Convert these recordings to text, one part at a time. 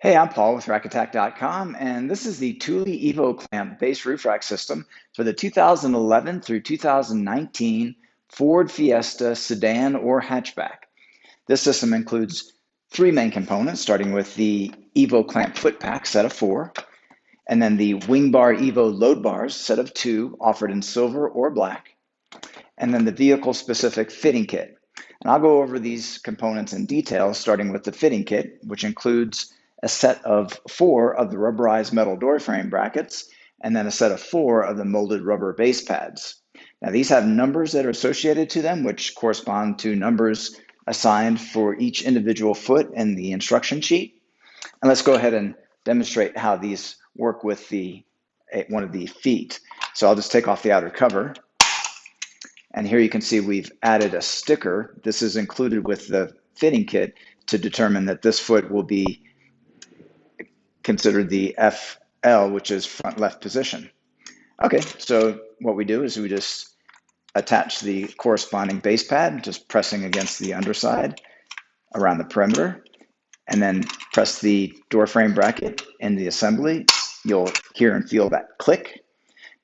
Hey, I'm Paul with rackattack.com, and this is the Thule Evo clamp base roof rack system for the 2011 through 2019 Ford Fiesta Sedan or Hatchback. This system includes three main components, starting with the Evo clamp foot pack set of 4, and then the WingBar Evo Loadbars set of 2, offered in silver or black, and then the vehicle-specific fitting kit. And I'll go over these components in detail, starting with the fitting kit, which includes a set of 4 of the rubberized metal door frame brackets, and then a set of 4 of the molded rubber base pads. Now these have numbers that are associated to them, which correspond to numbers assigned for each individual foot in the instruction sheet. And let's go ahead and demonstrate how these work with one of the feet. So I'll just take off the outer cover. And here you can see we've added a sticker. This is included with the fitting kit to determine that this foot will be considered the FL, which is front left position. Okay, so what we do is we just attach the corresponding base pad, just pressing against the underside around the perimeter, and then press the door frame bracket in the assembly. You'll hear and feel that click.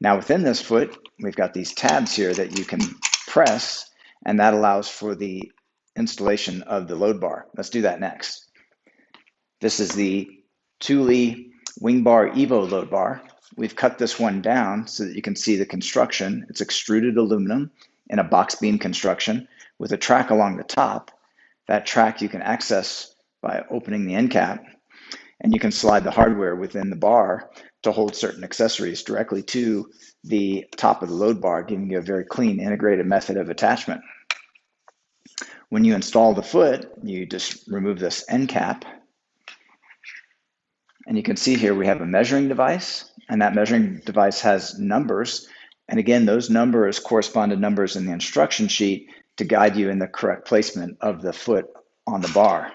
Now within this foot, we've got these tabs here that you can press, and that allows for the installation of the load bar. Let's do that next. This is the Thule WingBar Evo load bar. We've cut this one down so that you can see the construction. It's extruded aluminum in a box beam construction with a track along the top. That track you can access by opening the end cap, and you can slide the hardware within the bar to hold certain accessories directly to the top of the load bar, giving you a very clean, integrated method of attachment. When you install the foot, you just remove this end cap, and you can see here we have a measuring device, and that measuring device has numbers. And again, those numbers correspond to numbers in the instruction sheet to guide you in the correct placement of the foot on the bar.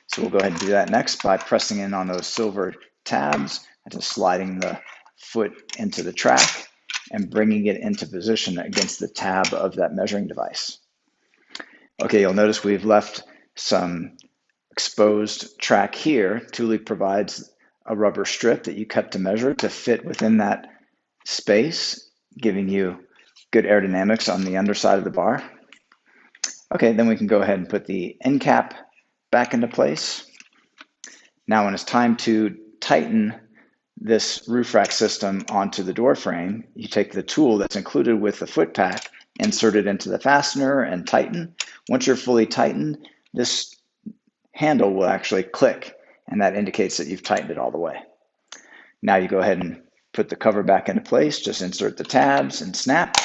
So we'll go ahead and do that next by pressing in on those silver tabs and just sliding the foot into the track and bringing it into position against the tab of that measuring device. Okay, you'll notice we've left some exposed track here. Thule provides a rubber strip that you cut to measure to fit within that space, giving you good aerodynamics on the underside of the bar. Okay, then we can go ahead and put the end cap back into place. Now when it's time to tighten this roof rack system onto the door frame, you take the tool that's included with the foot pack, insert it into the fastener and tighten. Once you're fully tightened, this handle will actually click, and that indicates that you've tightened it all the way. Now you go ahead and put the cover back into place, just insert the tabs and snap.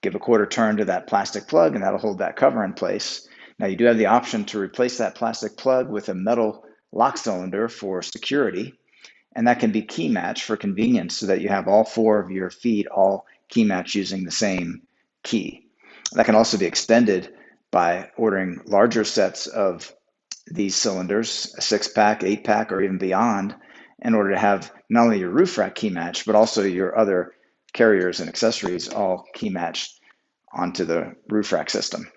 Give a quarter turn to that plastic plug, and that'll hold that cover in place. Now you do have the option to replace that plastic plug with a metal lock cylinder for security, and that can be key matched for convenience so that you have all 4 of your feet all key matched using the same key. That can also be extended by ordering larger sets of these cylinders, a 6-pack, 8-pack, or even beyond, in order to have not only your roof rack key matched, but also your other carriers and accessories all key matched onto the roof rack system.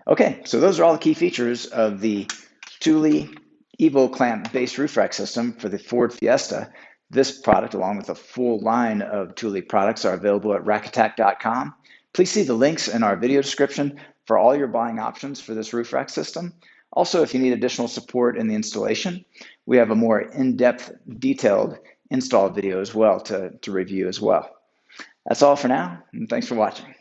Okay, so those are all the key features of the Thule Evo clamp base roof rack system for the Ford Fiesta. This product, along with a full line of Thule products, are available at rackattack.com. Please see the links in our video description for all your buying options for this roof rack system. Also, if you need additional support in the installation, we have a more in-depth, detailed install video as well to review as well. That's all for now, and thanks for watching.